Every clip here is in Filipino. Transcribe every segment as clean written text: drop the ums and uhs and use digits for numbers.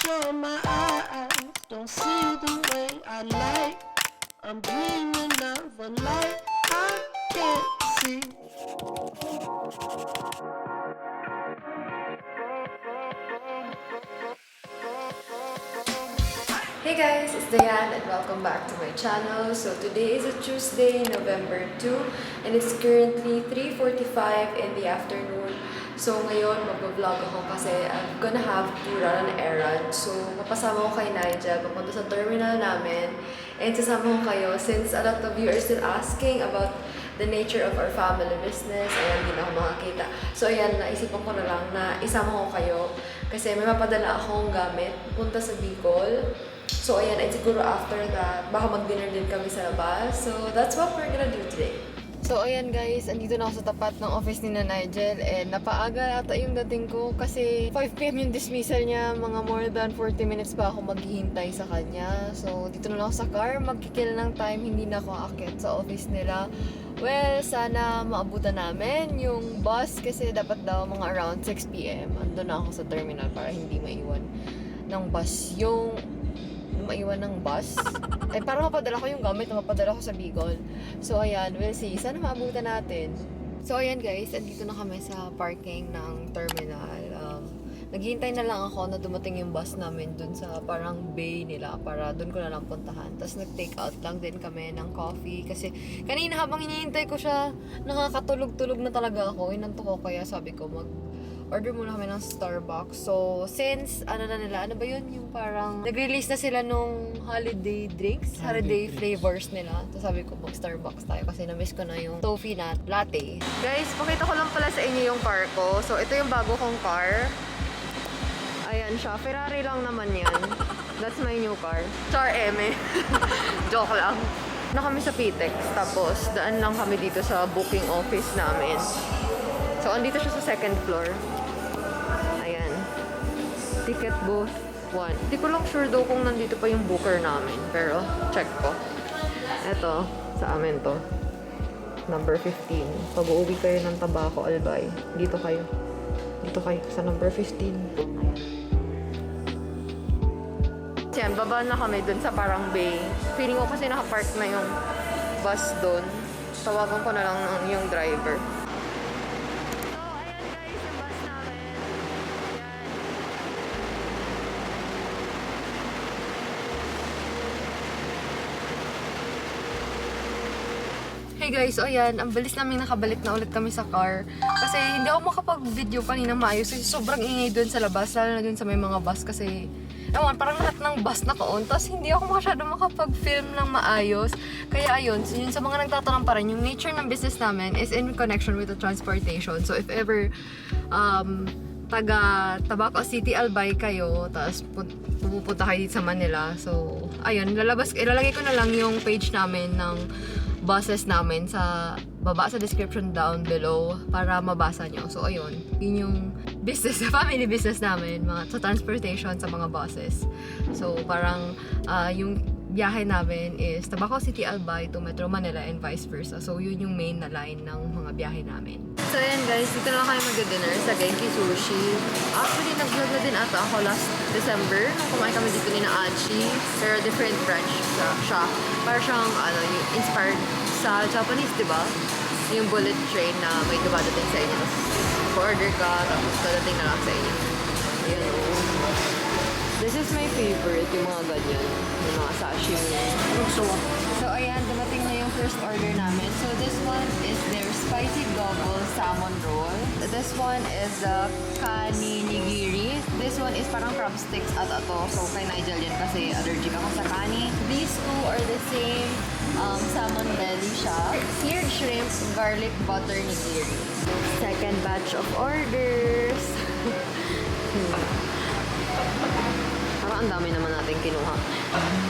sure my eyes don't see the way I like. I'm dreaming of a light I can't see. Hey guys, it's Diane and welcome back to my channel. So today is a Tuesday, November 2 and it's currently 3:45 in the afternoon. So ngayon mag-vlog ako kasi I'm gonna have to run an errand. So mapasama ko kay Nigel papunta sa terminal namin and sasama ko kayo since a lot of you are still asking about the nature of our family business. Ayan, hindi na ako makakita. So ayan, naisipan ko na lang na isama ko kayo kasi may mapadala akong gamit punta sa Bicol. So ayan, and siguro after that, baka mag-dinner din kami sa labas. So that's what we're gonna do today. So ayan guys, andito na ako sa tapat ng office ni Nigel and napaaga ata yung dating ko kasi 5 PM yung dismissal niya, mga more than 40 minutes pa ako maghihintay sa kanya. So dito na lang ako sa car, magkikil ng time, hindi na ako aakyat sa office nila. Well, sana maabutan namin yung bus kasi dapat daw mga around 6 PM. Ando na ako sa terminal para hindi maiwan ng bus ay para mapadala ko yung gamit na mapadala ko sa Bicol. So ayan, we'll see, sana maabutan natin. So ayan guys, andito na kami sa parking ng terminal. Naghihintay na lang ako na dumating yung bus namin dun sa parang bay nila para dun ko na lang puntahan. Tapos nag-take out lang din kami ng coffee kasi kanina habang hinihintay ko siya, nakakatulog-tulog na talaga ako. Inantok ko kaya sabi ko order muna kami ng Starbucks. So, since, ano ba yun? Yung parang, nag-release na sila nung holiday drinks, holiday flavors nila. So, sabi ko, mag-Starbucks tayo kasi na-miss ko na yung toffee nut latte. Guys, pakita ko lang pala sa inyo yung car ko. So, ito yung bago kong car. Ayan siya. Ferrari lang naman yan. That's my new car. Char eme. Joke lang. Na kami sa PTEX. Tapos, daan lang kami dito sa booking office namin. So, andito siya sa second floor. Ayan. Ticket booth 1. Hindi ko lang sure daw kung nandito pa yung booker namin. Pero, check ko. Eto, sa amin to. Number 15. Pag uuwi kayo ng Tabaco, Albay. Dito kayo. Dito kayo sa number 15. Ayan. Yan, baba na kami dun sa parang bay. Feeling ko kasi nakapark na yung bus dun. Tawagan ko na lang yung driver. Hey guys, so ayan, ang bilis namin nakabalik na ulit kami sa car. Kasi hindi ako makapag-video kanina maayos kasi sobrang ingay doon sa labas, lalo na doon sa may mga bus kasi ewan, parang lahat ng bus naka-on. Tapos hindi ako masyado makapag-film ng maayos. Kaya ayun, so yun sa mga nagtatanong pa rin, yung nature ng business namin is in connection with the transportation. So if ever taga Tabaco City, Albay kayo, tapos pupunta kayo dito sa Manila. So ayun, ilalagay ko na lang yung page namin ng buses namin sa baba sa description down below para mabasa nyo. So ayun, yun yung business, family business namin sa transportation sa mga buses. So parang yung biyahe namin is Tabaco City, Albay to Metro Manila and vice versa. So yun yung main na line ng mga biyahe namin. So ayan guys, dito na kayo mag-dinner sa Genki Sushi. Actually, nag-vlog na din ata ako last December nung kumain kami dito ni na Achi, pero different branch siya. Para siyang yung inspired sa Japanese, di ba? Yung bullet train na may dumadating sa inyo. Order ka, tapos dadating na lang sa inyo. Ayan o. This is my favorite, yung mga ganyan. Yung mga sashimi. So ayan, dumating na yung first order namin. So this one is their spicy double salmon roll. This one is the kani nigiri. This one is parang crab sticks at ito. So kay Nigel yan kasi allergic ako sa kani. These two are the same salmon belly siya. Seared shrimp, garlic butter nigiri. Second batch of orders. Parang ang dami naman natin kinuha.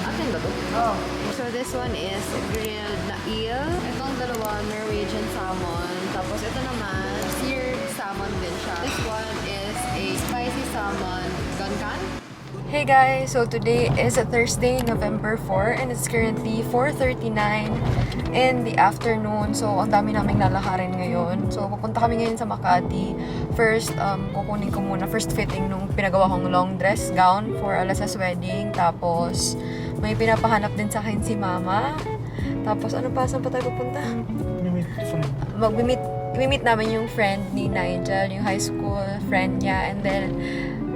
Atin ba to? Oh. So this one is grilled na eel. Itong dalawa, Norwegian salmon. Tapos ito naman, seared salmon din siya. This one is a spicy salmon gunkan. Hey guys, so today is a Thursday, November 4 and it's currently 4:39 in the afternoon. So ang dami naming lalakarin ngayon. So pupunta kami ngayon sa Makati. First, kukunin ko muna first fitting nung pinagawa kong long dress gown for Alas's wedding. Tapos may pinapahanap din sa akin si Mama. Tapos ano pa, saan pa tayo pupunta? Mag-meet namin yung friend ni Nigel, yung high school friend niya, and then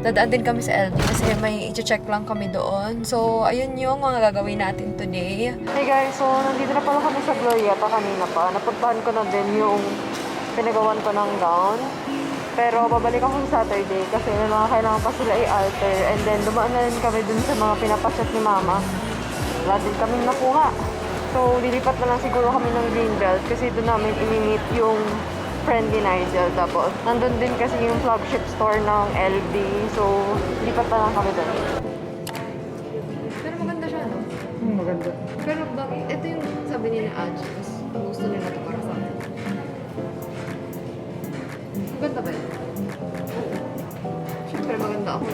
dadaan din kami sa LB kasi may i-check lang kami doon. So, ayun yung mga gagawin natin today. Hey guys, so nandito na pala kami sa Glorieta kanina pa. Napuntahan ko na din yung pinagawan ko ng gown. Pero babalik ako sa Saturday kasi may mga kailangan pa sila i-alter. And then dumaan na rin kami dun sa mga pinapachat ni Mama. Wala din kami nakuha. So, lilipat na lang siguro kami ng Greenbelt kasi doon namin i-meet yung friend ni Nigel. Tapos, nandun din kasi yung flagship store ng LB. So, lipat na lang kami doon. Pero maganda siya, no? Maganda. Pero bakit? Ito yung sabi nila Aji. Mas gusto nila ito para sa akin. Maganda ba yun? Oo. Siyempre maganda ako.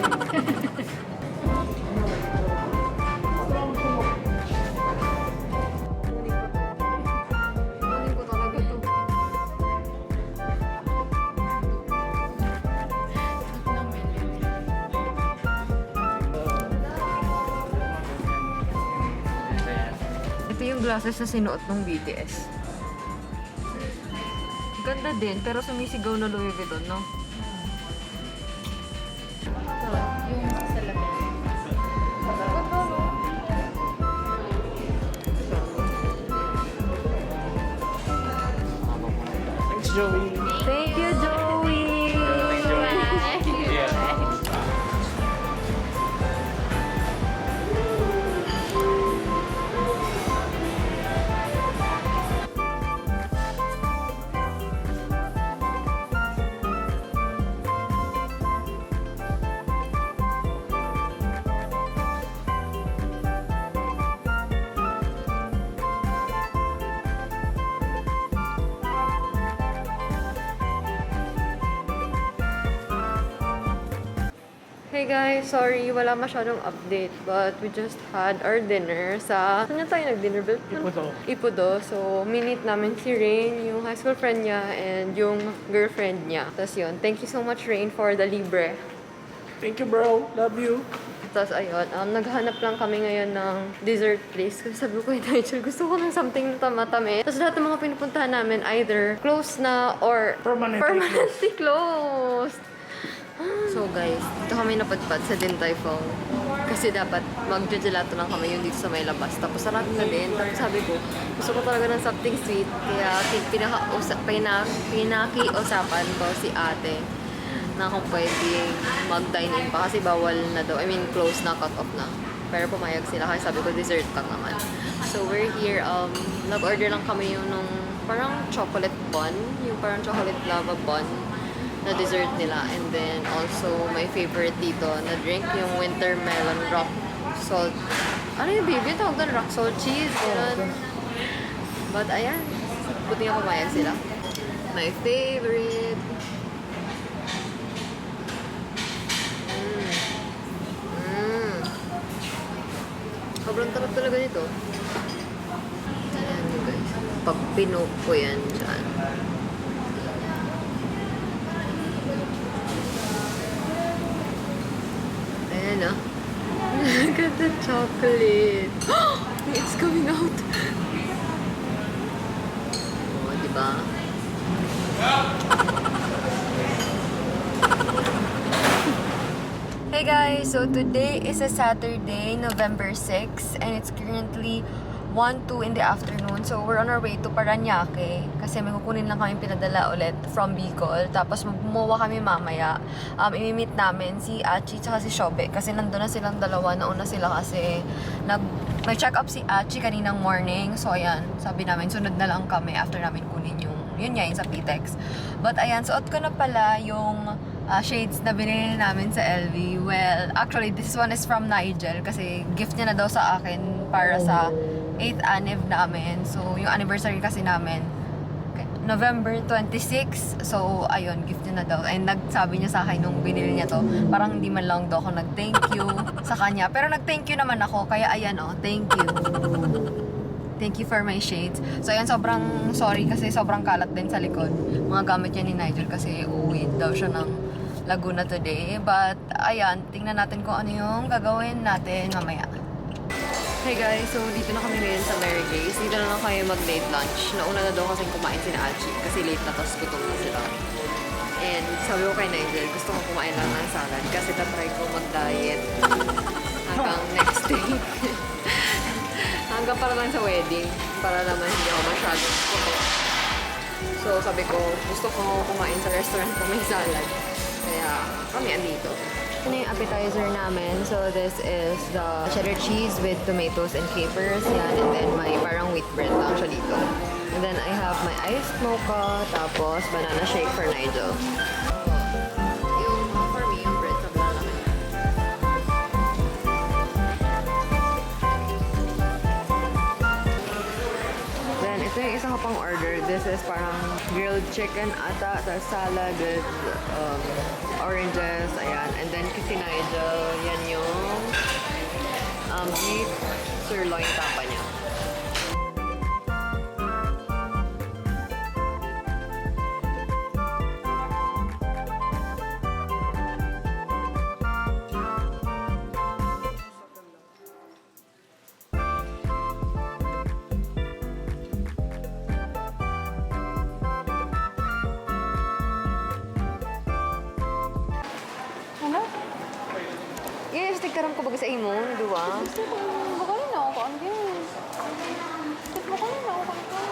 Kunin ko talaga ito. Ito yung glasses na sinuot ng BTS. Ganda din, pero sumisigaw na Louis Vuitton, no? Yung salamin. Thanks, Joey. Thank you, Joey! Hey guys, sorry, wala masyadong update, but we just had our dinner sa... Saan tayo nag-dinner, Bill? Ipudo. Ipudo. So, minute namin si Rain, yung high school friend niya, and yung girlfriend niya. Tapos yun, thank you so much, Rain, for the libre. Thank you, bro. Love you. Tapos ayun, naghanap lang kami ngayon ng dessert place. Kasi sabi ko, Nigel, gusto ko ng something na tamatami. Tapos lahat ng mga pinupuntahan namin, either closed na or permanently closed. So guys, dito kami napadpad sa Din Tai Fung. Kasi dapat mag-gelato lang kami yung dito sa may labas. Tapos sarap na din. Tapos sabi ko, gusto ko talaga ng something sweet. Kaya pinakiusapan ko si ate na kung pwedeng mag-dine in pa. Kasi bawal na daw. I mean, close na, cut off na. Pero pumayag sila. Kasi sabi ko, dessert lang naman. So we're here. Nag-order lang kami yung nung parang chocolate bun. Yung parang chocolate lava bun na dessert nila. And then also my favorite dito na drink, yung winter melon rock salt. Ano yung baby? Tawag doon rock salt cheese. Ganun. But ayan, buti nga pumayag sila. My favorite. Sobrang tarap talaga nito. Ayan guys. Pag pinok ko yan dyan. Ayan ah. Look at the chocolate. It's coming out. Oh, diba? Hey guys, so today is a Saturday, November 6, and it's currently 1:02 in the afternoon. So we're on our way to Parañaque kasi may kukunin lang kami pinadala ulit from Bicol. Tapos magmuwa kami mamaya. I-meet namin si Achi at si Shobe kasi nandun na silang dalawa. Nauna sila kasi may check-up si Achi kaninang morning. So ayan, sabi namin sunod na lang kami after namin kunin yun nga, yung sa Pitex. But ayan, suot ko na pala yung shades na binili namin sa LV. Well, actually, this one is from Nigel kasi gift niya na daw sa akin para sa 8th anniv namin. So, yung anniversary kasi namin, November 26. So, ayun, gift niya na daw. And nagsabi niya sa akin nung binili niya to, parang hindi man lang daw ako nag-thank you sa kanya. Pero nag-thank you naman ako, kaya ayan oh, thank you. Thank you for my shades. So, ayan, sobrang sorry kasi sobrang kalat din sa likod. Mga gamit niya ni Nigel kasi uuwi daw siya ng Laguna today. But, ayan, tingnan natin kung ano yung gagawin natin mamaya. Hey guys, so dito na kami ngayon sa Mary Grace. Dito na lang kayo mag-late lunch. Nauna na daw kasi kumain si Achi kasi late na tapos gutom na sila. And sabi ko kay Nigel, gusto ko kumain lang ng salad kasi tatry ko mag-diet hanggang next week. Hanggang para lang sa wedding. Para naman hindi ako masyadong putok. So sabi ko, gusto ko kumain sa restaurant kung may salad. Kaya kami andito. Ito na yung appetizer namin. So, this is the cheddar cheese with tomatoes and capers. Yan. And then, may parang wheat bread lang siya dito. And then, I have my iced mocha. Tapos, banana shake for Nigel. Yung, for me, yung bread sa banana. Then, ito yung isa ko pang order. This is parang grilled chicken ata. Tapos salad with oranges, ayan. And then kasi Nigel, yan yung beef sirloin tapa niya. Ano? Yes, tigkaram ko baga sa imo, di ba? Gusto ko, makalin na ako kung ano yun. Makalin na ako kung ano.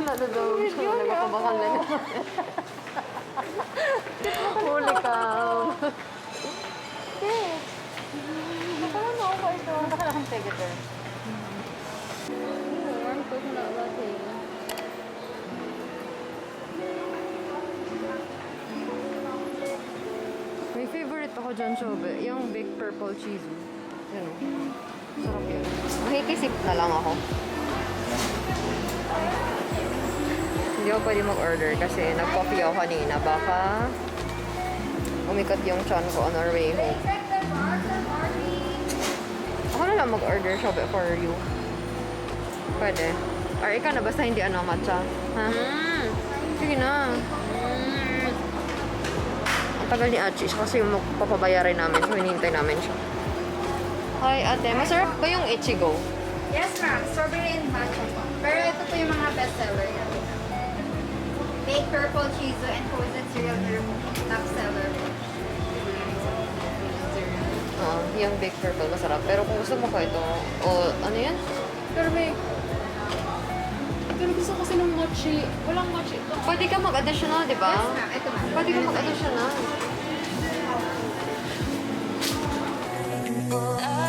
Nadadawag siya, nagkakabakal na naman. Huli ka. Yes. Makalin na ako kung ito. Makalakang tegater. Warm coconut latte. May favorite ako dyan, Shobe. Yung big purple cheese. Yan o. Sarap yun. Makikisip na lang ako. Hindi ako pwede mag-order kasi nag-coffee ako kanina. Baka umikot yung chan ko on our way home. Ako na lang mag-order, Shobe, for you. Pwede. Or ikaw na, basta hindi ano, matcha. Ha? Sige na. Ang tagal ni Achi kasi yung magpapabayarin namin. So, hinihintay namin siya. Hi, ate. Masarap ba yung Ichigo? Yes, ma'am. Strawberry and matcha po. Pero ito po yung mga bestseller. Baked purple cheese and frozen cereal top seller. Yung baked purple masarap. Pero kung gusto mo ko ito, o ano yan? Pero may... Pero gusto kasi ng mochi. Walang mochi ito. Pwede ka mag-additional, di ba? Yes, ma'am. Ito, ma'am. Pwede ka mag-additional. I